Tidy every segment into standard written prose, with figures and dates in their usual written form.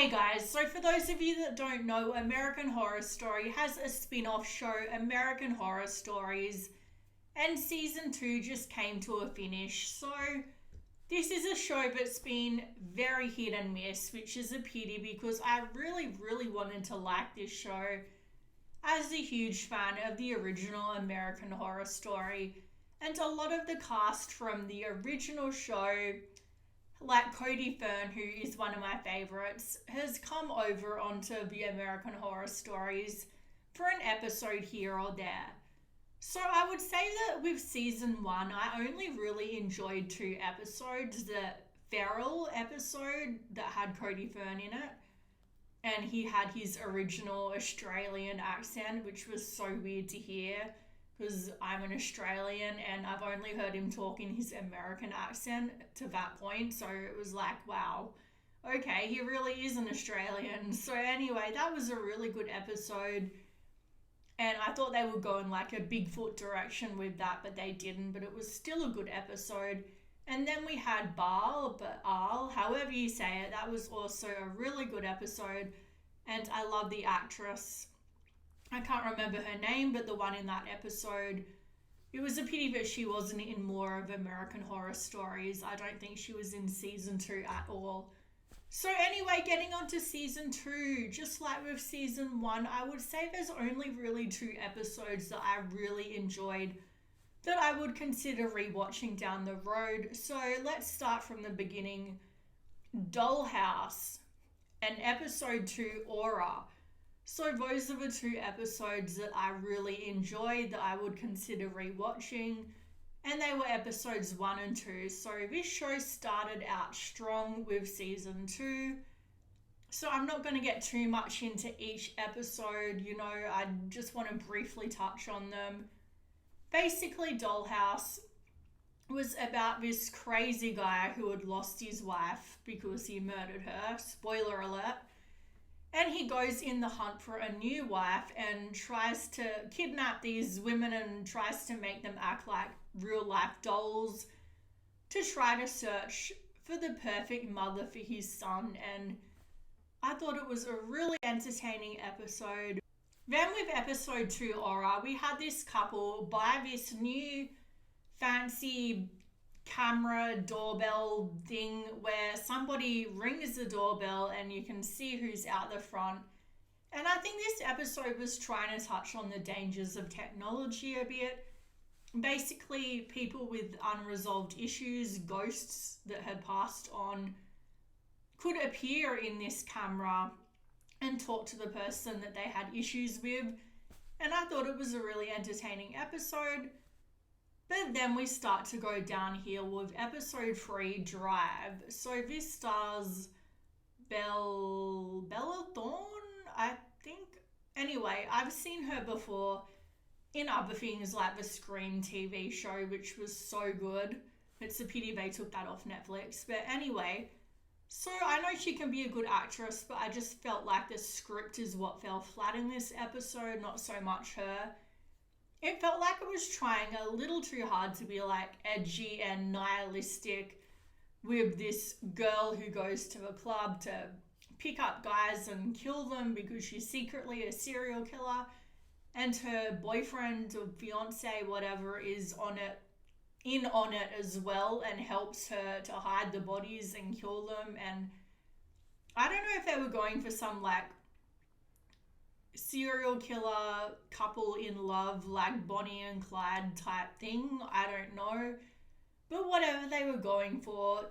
Hey guys, so for those of you that don't know, American Horror Story has a spin-off show, American Horror Stories, and season 2 just came to a finish. So this is a show that's been very hit and miss, which is a pity because I really wanted to like this show as a huge fan of the original American Horror Story. And a lot of the cast from the original show, like Cody Fern, who is one of my favorites, has come over onto the American Horror Stories for an episode here or there. So I would say that with season 1, I only really enjoyed 2 episodes. The Feral episode that had Cody Fern in it, and he had his original Australian accent, which was so weird to hear because I'm an Australian and I've only heard him talk in his American accent to that point. So it was like, wow, okay, he really is an Australian. So anyway, that was a really good episode. And I thought they would go in like a Bigfoot direction with that, but they didn't. But it was still a good episode. And then we had Baal, however you say it. That was also a really good episode. And I love the actress. I can't remember her name, but the one in that episode, it was a pity that she wasn't in more of American Horror Stories. I don't think she was in season 2 at all. So anyway, getting on to season 2, just like with season 1, I would say there's only really 2 episodes that I really enjoyed that I would consider rewatching down the road. So let's start from the beginning. Dollhouse and episode 2, Aura. So those are the 2 episodes that I really enjoyed that I would consider rewatching, and they were episodes 1 and 2. So this show started out strong with season 2. So I'm not going to get too much into each episode, I just want to briefly touch on them. Basically, Dollhouse was about this crazy guy who had lost his wife because he murdered her. Spoiler alert. And he goes in the hunt for a new wife and tries to kidnap these women and tries to make them act like real life dolls to try to search for the perfect mother for his son. And I thought it was a really entertaining episode. Then with episode 2, Aura, we had this couple buy this new fancy camera doorbell thing where somebody rings the doorbell and you can see who's out the front. And I think this episode was trying to touch on the dangers of technology a bit. Basically, people with unresolved issues, ghosts that had passed on, could appear in this camera and talk to the person that they had issues with. And I thought it was a really entertaining episode. But then we start to go downhill with episode 3, Drive. So this stars Bella Thorne, I think. Anyway, I've seen her before in other things like the Scream TV show, which was so good. It's a pity they took that off Netflix. But anyway, so I know she can be a good actress, but I just felt like the script is what fell flat in this episode, not so much her. It felt like it was trying a little too hard to be like edgy and nihilistic with this girl who goes to a club to pick up guys and kill them because she's secretly a serial killer, and her boyfriend or fiance, whatever, is in on it as well and helps her to hide the bodies and kill them. And I don't know if they were going for some like serial killer couple in love, like Bonnie and Clyde type thing. I don't know. But whatever they were going for,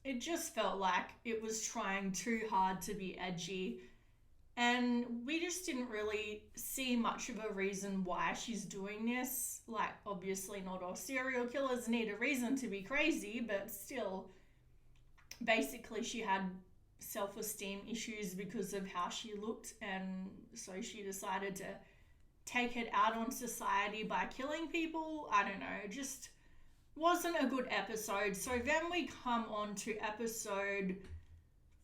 it just felt like it was trying too hard to be edgy. And we just didn't really see much of a reason why she's doing this. Like, obviously not all serial killers need a reason to be crazy, but still, basically she had self-esteem issues because of how she looked, and so she decided to take it out on society by killing people. I don't know, it just wasn't a good episode. So then we come on to episode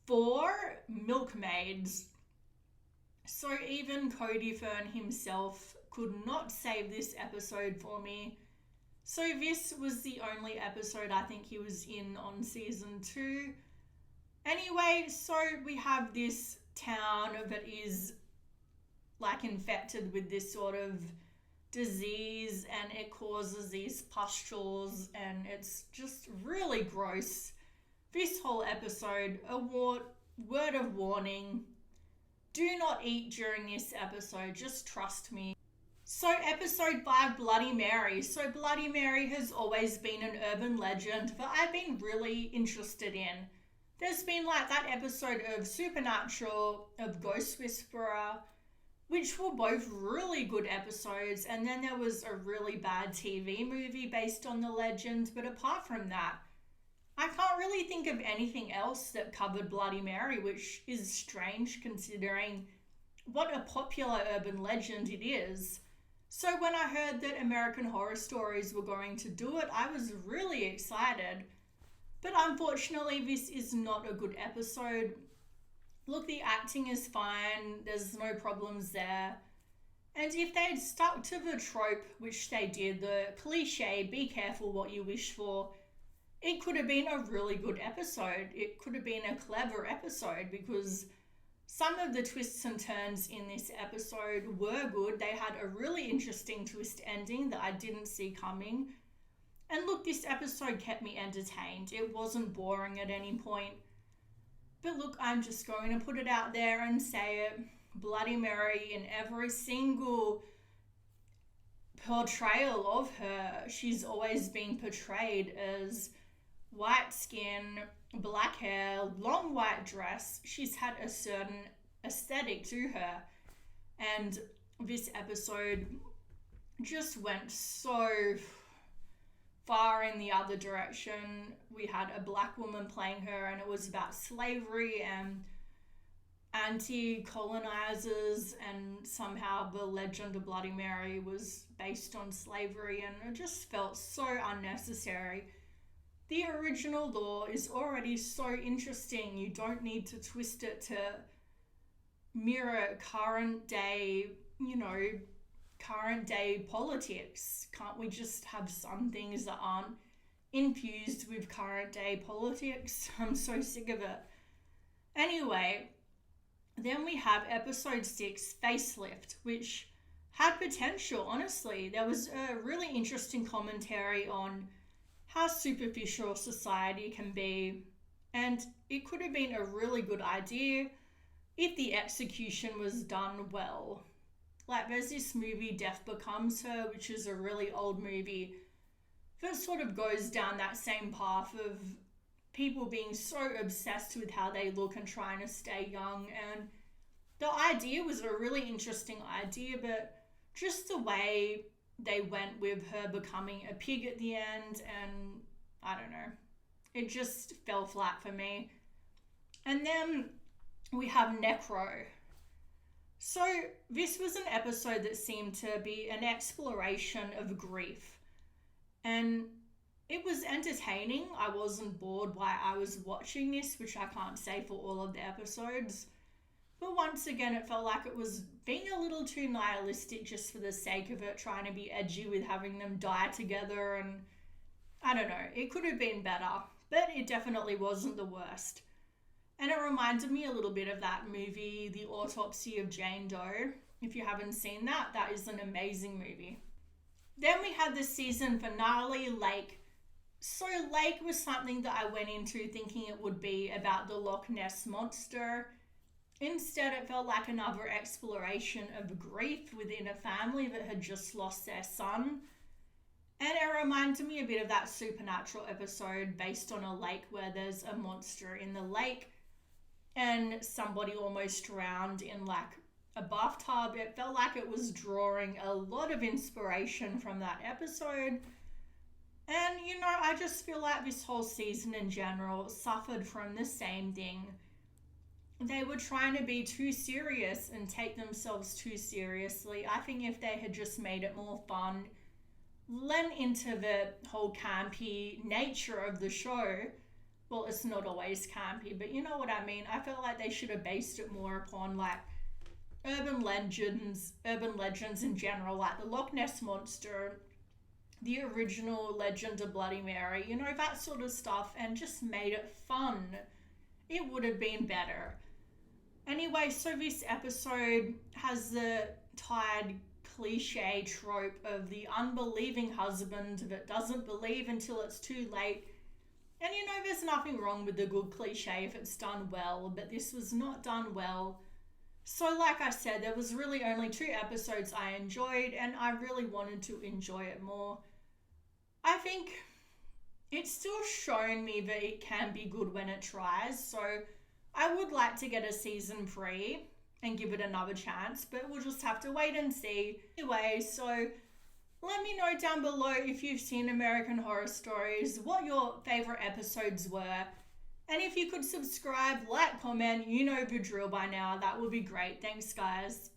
4, Milkmaids. So even Cody Fern himself could not save this episode for me. So this was the only episode I think he was in on season 2. Anyway, so we have this town that is like infected with this sort of disease, and it causes these pustules, and it's just really gross. This whole episode, word of warning, do not eat during this episode, just trust me. So episode 5, Bloody Mary. So Bloody Mary has always been an urban legend that I've been really interested in. There's been like that episode of Supernatural, of Ghost Whisperer, which were both really good episodes, and then there was a really bad TV movie based on the legend, but apart from that, I can't really think of anything else that covered Bloody Mary, which is strange considering what a popular urban legend it is. So when I heard that American Horror Stories were going to do it, I was really excited. But unfortunately, this is not a good episode. Look, the acting is fine, there's no problems there. And if they'd stuck to the trope, which they did, the cliche, be careful what you wish for, it could have been a really good episode. It could have been a clever episode, because some of the twists and turns in this episode were good. They had a really interesting twist ending that I didn't see coming. And look, this episode kept me entertained. It wasn't boring at any point. But look, I'm just going to put it out there and say it. Bloody Mary, in every single portrayal of her, she's always been portrayed as white skin, black hair, long white dress. She's had a certain aesthetic to her. And this episode just went so far in the other direction. We had a black woman playing her, and it was about slavery and anti-colonizers, and somehow the legend of Bloody Mary was based on slavery, and it just felt so unnecessary. The original lore is already so interesting. You don't need to twist it to mirror current day politics. Can't we just have some things that aren't infused with current day politics? I'm so sick of it. Anyway, then we have episode 6, Facelift, which had potential, honestly. There was a really interesting commentary on how superficial society can be, and it could have been a really good idea if the execution was done well. Like, there's this movie, Death Becomes Her, which is a really old movie that sort of goes down that same path of people being so obsessed with how they look and trying to stay young. And the idea was a really interesting idea, but just the way they went with her becoming a pig at the end, and I don't know, it just fell flat for me. And then we have Necro. So this was an episode that seemed to be an exploration of grief, and it was entertaining. I wasn't bored while I was watching this, which I can't say for all of the episodes. But once again, it felt like it was being a little too nihilistic just for the sake of it, trying to be edgy with having them die together, and I don't know, it could have been better, but it definitely wasn't the worst. And it reminded me a little bit of that movie, The Autopsy of Jane Doe. If you haven't seen that, that is an amazing movie. Then we had the season finale, Lake. So Lake was something that I went into thinking it would be about the Loch Ness Monster. Instead, it felt like another exploration of grief within a family that had just lost their son. And it reminded me a bit of that Supernatural episode based on a lake where there's a monster in the lake and somebody almost drowned in like a bathtub. It felt like it was drawing a lot of inspiration from that episode. And, I just feel like this whole season in general suffered from the same thing. They were trying to be too serious and take themselves too seriously. I think if they had just made it more fun, lent into the whole campy nature of the show, well, it's not always campy, but you know what I mean. I felt like they should have based it more upon like urban legends in general, like the Loch Ness Monster, the original Legend of Bloody Mary, that sort of stuff, and just made it fun it would have been better. Anyway, so this episode has the tired cliche trope of the unbelieving husband that doesn't believe until it's too late. And you know, there's nothing wrong with the good cliche if it's done well, but this was not done well. So like I said, there was really only 2 episodes I enjoyed, and I really wanted to enjoy it more. I think it's still shown me that it can be good when it tries, so I would like to get a season 3 and give it another chance, but we'll just have to wait and see. Anyway, so let me know down below if you've seen American Horror Stories, what your favourite episodes were, and if you could subscribe, like, comment, you know the drill by now, that would be great. Thanks, guys.